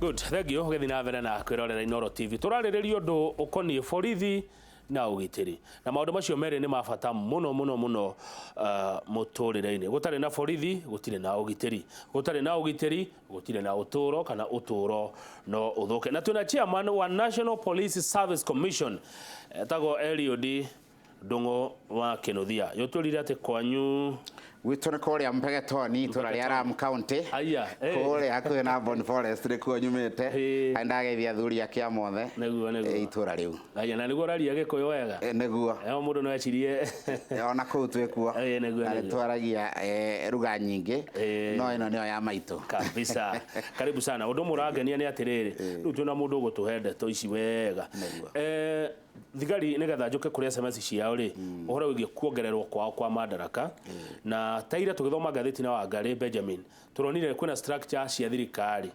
Good, thank you. Gethina mbere na kwirorera Inooro TV. Turarĩrĩria ũndũ ũkoniĩ borithi na ũgitĩri. Na maũndũ macio merĩ nĩ mabata mũno mũtũrĩre-inĩ. Gũtarĩ na borithi, gũtirĩ na ũgitĩri. Gũtarĩ na ũgitĩri, gũtirĩ na ũtũũro kana ũtũũro no ũthũke. Na twĩna chairman wa National Police Service Commission etagwo Eliud Ndung'u wa Kinuthia. Yotũrire atĩ kwanyu Gwitũ nĩ kũrĩa Mpegetoni itũra rĩa Lamu County. Kũrĩa hakuhĩ na Bon Forest nĩ kuo nyumĩte. Ndageithia athuri ake mothe itũra rĩu. Aya na nĩguo raria Gĩkũyũ wega. Nĩguo. Mũndũ no ecirie ona kũu twĩkuo. Na twaragia ruga nyingĩ no ĩno nĩyo ya maitũ. Kabisa. Karibu sana. Ũndũ mũrangenia nĩ atĩrĩrĩ. Rĩu twĩna mũndũ ũgũtũhe ndeto ici wega. Thigari nĩgetha njoke kũrĩa SMS ciao rĩ ũhoro wĩgiĩ kuongererwo kwao kwa madaraka na taira tũgĩthoma ngathĩti-inĩ wa Wangari Benjamin tũronire kwĩna structure cia thirikari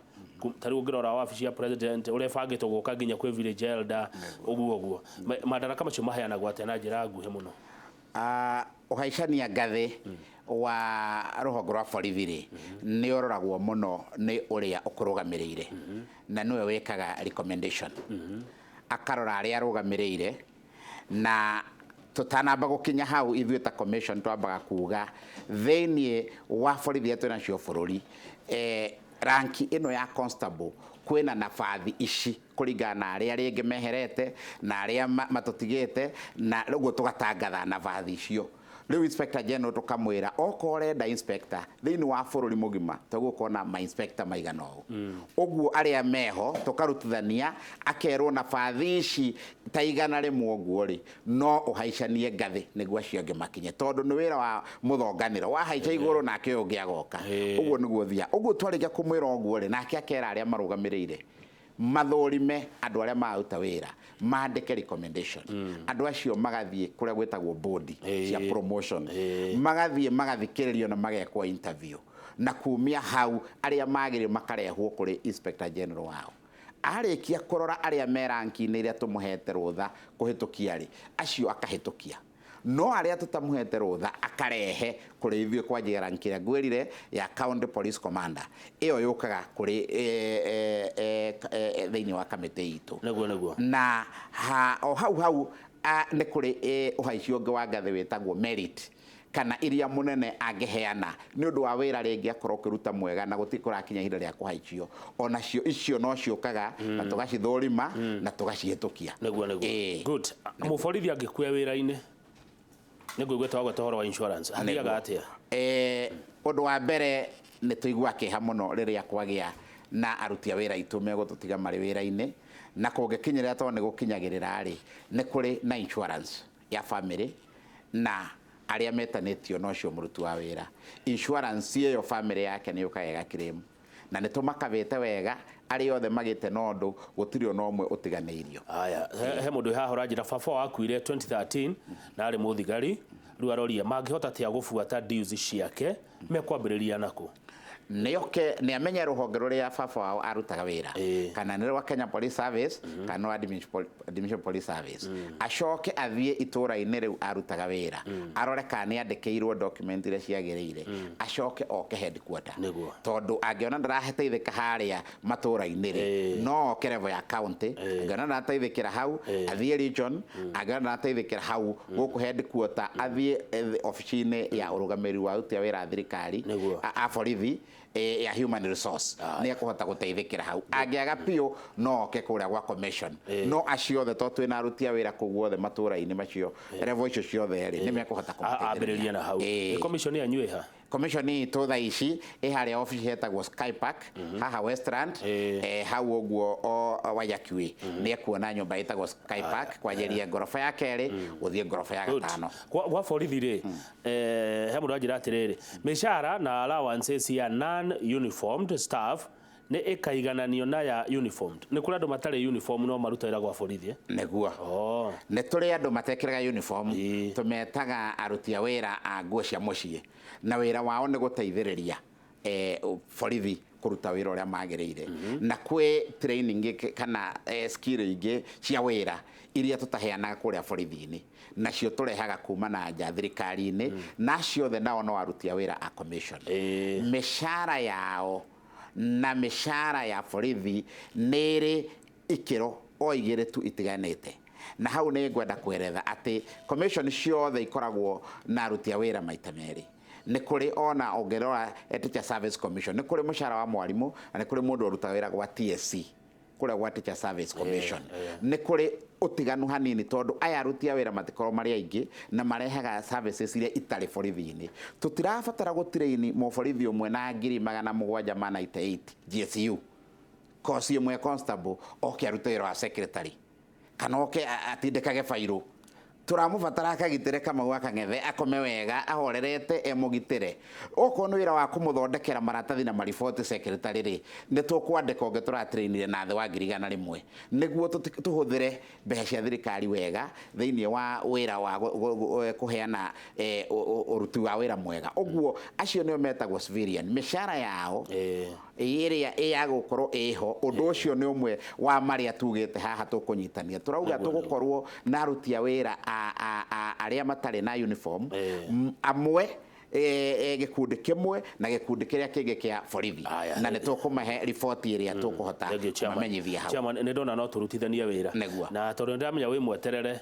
tarĩu ũngĩrora wabici ya president ũrĩa bangĩtwo gũka nginya kwĩ village elder ũguo madaraka macio maheanagwo atĩa na njĩra nguhĩ mũno. Ũhaicania ngathĩ wa rũhonge rwa borithi rĩ nĩ ũroragwo mũno nĩ ũrĩa ũkũrũgamĩrĩire na nĩwe wĩkaga recommendation akarora arĩa arũgamĩrĩire na tutanamba gũkinya hau ithuĩ ta commission twambaga kuga thĩinĩ wa borithi twĩna nacio bũrũri ranki ĩno ya constable kwĩna nabathi ici kũringana na arĩa rĩngĩ meherete na arĩa matũtigĩte na rĩu tũgatangatha nabathi icio. Rĩu inspector general tukamwĩra okorenda inspector thĩinĩ wa bũrũri mũgima tũgũkorwo na ma inspector maigana ũũ. Ũguo arĩa meho tukarutithania akerwo nabathi ici ta igana rĩmwe ũguo rĩ no ũhaicanie ngathĩ nĩguo acio angĩ makinye tondũ nĩ wĩra wa mũthonganĩro wahaica igũrũ nake ũyũ ũngĩ agoka. Ũguo nĩguo thia. Ũguo twarĩkia kũmwĩra ũguo rĩ nake akera arĩa marũgamĩrĩire mathũrime andũ arĩa maruta wĩra mandĩke recommendation andũ acio magathiĩ kũrĩa gwĩtagwo board cia promotion magathiĩ magathikĩrĩrio na magekwo interview na kumia hau arĩa magĩrĩire makarehwo kũrĩ inspector general wao. Arĩkia kũrora arĩa me ranki-inĩ iria tũmũhete rũtha kũhĩtũkia rĩ acio akahĩtũkia no arĩa tũtamũhete rũtha akarehe kũrĩ ithuĩ kwanjĩra ranki ĩrĩa ngwĩrire ya county police commander ĩyo yũkaga kũrĩ thĩinĩ wa kamĩtĩ itũ na o hau nĩ kũrĩ ũhaici ũngĩ wa ngathĩ wĩtagwo merit kana iria mũnene angĩheana nĩ ũndũ wa wĩra rĩngĩ akorwo ũkĩruta mwega na gũtikũrakinya ihinda rĩa kũhaicio onacio icio no ciũkaga na tũgacithũrima na tũgacihĩtũkia. Good. Mũborithi angĩkuoya wĩra-inĩ nĩguo gwetagwo ũhoro wa insurance athiaga atĩa? Ũndũ wa mbere nĩ tũigua kĩeha mũno rĩrĩa kwagĩa na aruti a wĩra itũ megũtũtiga marĩ wĩra-inĩ na kũngĩkinyĩrĩra tondũ nĩ gũkinyagĩrĩra rĩ nĩ kũrĩ na insurance ya family na arĩa metanĩtio nocio mũruti wa wĩra. Insurance ĩyo family yake nĩ yũkaga ĩgakĩrĩmu na nĩ tũmakabĩte wega arĩa othe magĩte na ũndũ gũtirĩ ona ũmwe ũtiganĩirio. Aya he mũndũ haha ũranjĩra baba wakuire 2013 na arĩ mũthigari rĩu aroria mangĩhota atĩa gũbuata dues ciake mekwambĩrĩria nakũ? Nĩ amenye rũhonge rũrĩa baba wao arutaga wĩra kana nĩ rwa Kenya Police Service kana Division Police Service acoke athiĩ itũra-inĩ rĩu arutaga wĩra arore kana nĩ andĩkĩirwo document iria ciagĩrĩire acoke oke headquarter tondũ angĩona ndarateithĩka harĩa matũra-inĩ rĩ no oke level ya county angĩona ndarateithĩkĩra hau athiĩ region angĩona ndarateithĩkĩra hau gũkũ headquarter athiĩ ofici-inĩ ya ũrũgamĩrĩri wa aruti a wĩra thirikari a borithi ya human resource nĩ ekũhota gũteithĩkĩra hau angĩaga piũ no oke kũrĩa gwa commission no acio othe tondũ twĩna aruti a wĩra kũu othe matũra-inĩ macio level icio ciothe rĩ nĩ mekũhota kũambĩrĩria na hau. Commission yanyu ĩha? Commission itũ thaa ici harĩa office hetagwo Sky Park haha Westland hau ũguo Waiyaki nĩ ekuona nyũmba ĩtagwo Sky Park kwanjĩria ngoroba ya kerĩ gũthiĩ ngoroba ya gatano. Gwa borithi rĩ he mũndũ anjĩra atĩrĩrĩ mĩcara na allowances ya non-uniformed staff nĩ ĩkaigananio na ya uniformed. Nĩ kũrĩ andũ matarĩ uniform no maruta wĩra gwa borithi? Nĩguo. Nĩ tũrĩ andũ matekĩraga uniform tũmetaga aruti a wĩra a nguo cia mũciĩ na wĩra wao nĩ gũteithĩrĩria borithi kũruta wĩra ũrĩa magĩrĩire na kwĩ training kana skill ingĩ cia wĩra iria tũtaheanaga kũrĩa borithi-inĩ nacio tũrehaga kuma na nja thirikari-inĩ nacio othe nao no aruti a wĩra a commission. Mĩcara yao na mishara ya borithi nĩrĩ ikĩro o igĩrĩ tu itiganĩte, na hau nĩ ngwenda kweretha atĩ commission ciothe ikoragwo na aruti a wĩra maita merĩ. Nĩ kũrĩ ona ongerora Teacher Service Commission, nĩ kũrĩ mũcara wa mwarimũ na nĩ kũrĩ mũndũ ũrutaga wĩra gwa TSC kũrĩa gwa Teacher Service Commission. Nĩ kũrĩ ũtiganu hanini tondũ aya aruti a wĩra matikorwo marĩ aingĩ na marehaga services iria itarĩ borithi-inĩ. Tũtirabatara gũtrain mũborithi ũmwe na 798 GSU kosi ĩmwe constable oke arute wĩra wa secretary kana oke atindĩkage fairo. Tũramũbatara akagitĩre Kamau wa Kang'ethe akome wega ahorerete emũgitĩre. Okorwo nĩ wĩra wa kũmũthondekera maratathi na mariboti secretary rĩ, nĩ tũkwandĩka ũngĩ tũratrainire na thĩ wa 100,000 nĩguo tũhũthĩre mbeca cia thirikari wega thĩinĩ wa wĩra wa kũheana ũruti wa wĩra mwega. Ũguo acio nĩo metagwo civilian, mĩcara yao ĩrĩa ĩyagũkorwo ĩho. Ũndũ ũcio nĩ ũmwe wa marĩa tugĩte haha tũkũnyitania. Tũrauga tũgũkorwo na aruti a wĩra arĩa matarĩ na uniform amwe gĩkundi kĩmwe na gĩkundi kĩrĩa kĩngĩ kĩa borithi, na nĩ tũkũmahe riboti ĩrĩa tũkũhota kũmamenyithia hau. Chairman, nĩ ndona no tũrutithanie wĩra na tondũ ndĩramenya wĩ mweterere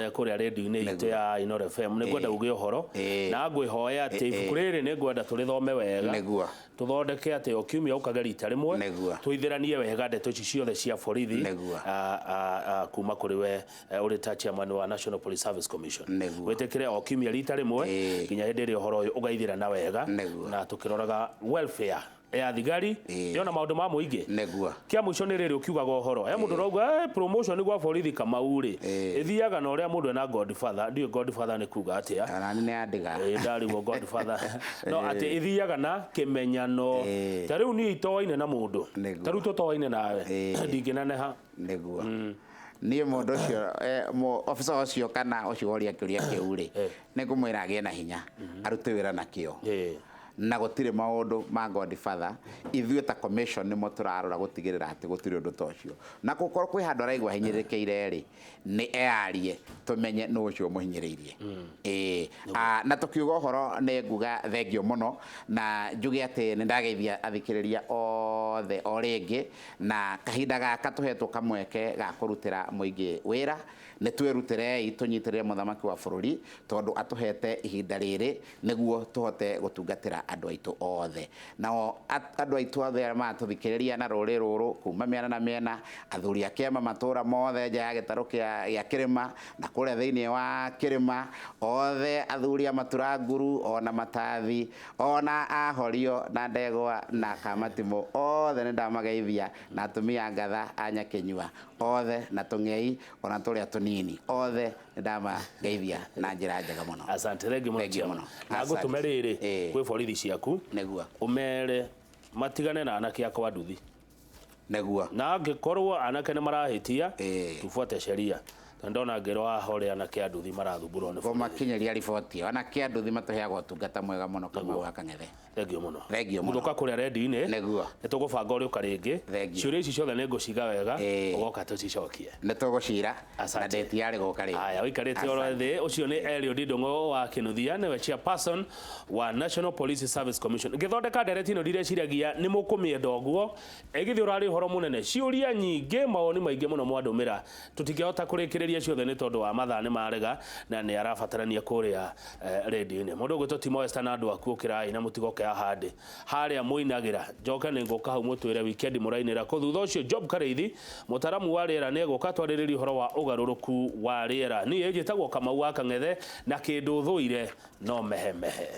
kũrĩa radio-inĩ itũ ya Inooro FM, nĩ ngwenda uge ũhoro na ngwĩhoya atĩ ibuku rĩrĩ nĩ ngwenda tũrĩthome wega, tũthondeke atĩ o kiumia ũkage rita rĩmwe, tũithĩranie wega ndeto ici ciothe cia borithi kuma kũrĩ we ũrĩ ta chairman wa National Police Service Commission. Wĩtĩkĩre o kiumia rita rĩmwe nginya hĩndĩ ĩrĩa ũhoro ũyũ ũgaithĩra na wega na tũkĩroraga welfare ya thigari yona maũndũ ma mũingĩ. Kĩa mũico nĩ rĩrĩ ũkiugaga ũhoro mũndũ rauga promotion gwa borithi Kamau rĩ ĩthiaga na ũrĩa mũndũ ena godfather, ndiyo godfather nĩ kuga atĩa ndarĩguo godfather no atĩ ĩthiaga na kĩmenyano. Ta rĩu niĩ itoaine na mũndũ, ta rĩu tũtoaine nawe ndingĩneneha niĩ mũndũ ũcio officer ũcio kana ũcio woria kĩũria kĩu rĩ nĩ ngũmwĩra agĩe na hinya arute wĩra na kĩo na gũtirĩ maũndũ ma godfather. Ithuĩ ta commission nĩmo tũrarora gũtigĩrĩra atĩ gũtirĩ ũndũ ta ũcio, na gũkorwo kwĩ handũ araigua hinyĩrĩkĩire rĩ nĩ earie tũmenye nũ ũcio mũhinyĩrĩirie. Na tũkiuga ũhoro nĩ nguga thengio mũno na njuge atĩ nĩ ndageithia athikĩrĩria othe o rĩngĩ na kahinda gaka tũhetwo kamweke ga kũrutĩra mũingĩ wĩra. Nĩ twĩrutĩrei tũnyitĩrĩre mũthamaki wa bũrũri tondũ atũhete ihinda rĩrĩ nĩguo tũhote gũtungatĩra andũ aitũ othe. Nao andũ aitũ othe matũthikĩrĩria na rũrĩ rũrũ kuma mĩena na mĩena, athuri a kĩama matũra mothe nja ya gĩtarũ gĩa kĩrĩma na kũrĩa thĩinĩ wa kĩrĩma, othe athuri a Maturanguru ona Matathi ona Ahorio na Ndegwa na Kamatimũ, othe nĩ ndamageithia na atumia Ngatha a Nyakĩnyua othe na Tũng'ei ona tũrĩa tũnini othe nĩ ndamageithia na njĩra njega mũno. Asante thengio mũno. Na ngũtũme rĩrĩ kwĩ borithi ciaku ũmere matigane na anake akwa nduthi na angĩkorwo anake nĩ marahĩtia tubuate sheria. Ndona ngero ahore anake anduthi marathumbũrwo nĩ borithi makinyeria riboti anake anduthi matũheaga ũtungata mwega mũno Kamau wa Kang'ethe. Thengio mũno mũthoka kũrĩa rendi-inĩ nĩ tũgũbanga ũrĩa ũka rĩngĩ ciũria ici ciothe nĩ ngũciga wega ũgoka tũcicokie nĩ tũgũcira na ndĩti yarĩ gũka rĩngĩ. Aya ũikarĩte oro thĩ ũcio nĩ Eliud Ndung'u wa Kĩnuthia nĩwe chairperson wa National Police Service Commission. Ngĩthondeka ndereti ĩno ndireciiragia nĩ mũkũmĩenda ũguo ĩgĩthĩ ũrarĩ ũhoro mũnene ciũria nyingĩ mawoni maingĩ mũno mwandũmĩra tũtingĩhota kũrĩkĩrĩria ciothe nĩ tondũ wa mathaa nĩ marega na nĩ arabatarania kũrĩa redio-inĩ. Mũndũ ũgwĩtwo Timo Westa na andũ aku ũkĩrai na mũtigoke ahande harĩa mũinagĩra njoke nĩ ngũka hau mũtwĩre weekend mũrainĩra kũ. Thutha ũcio Job Kareithi mũtaramu wa rĩera nĩ egũka twarĩrĩria ũhoro wa ũgarũrũku wa rĩera. Niĩ njĩtagwo Kamau wa Kang'ethe na kĩndũ thũire no mehemehe.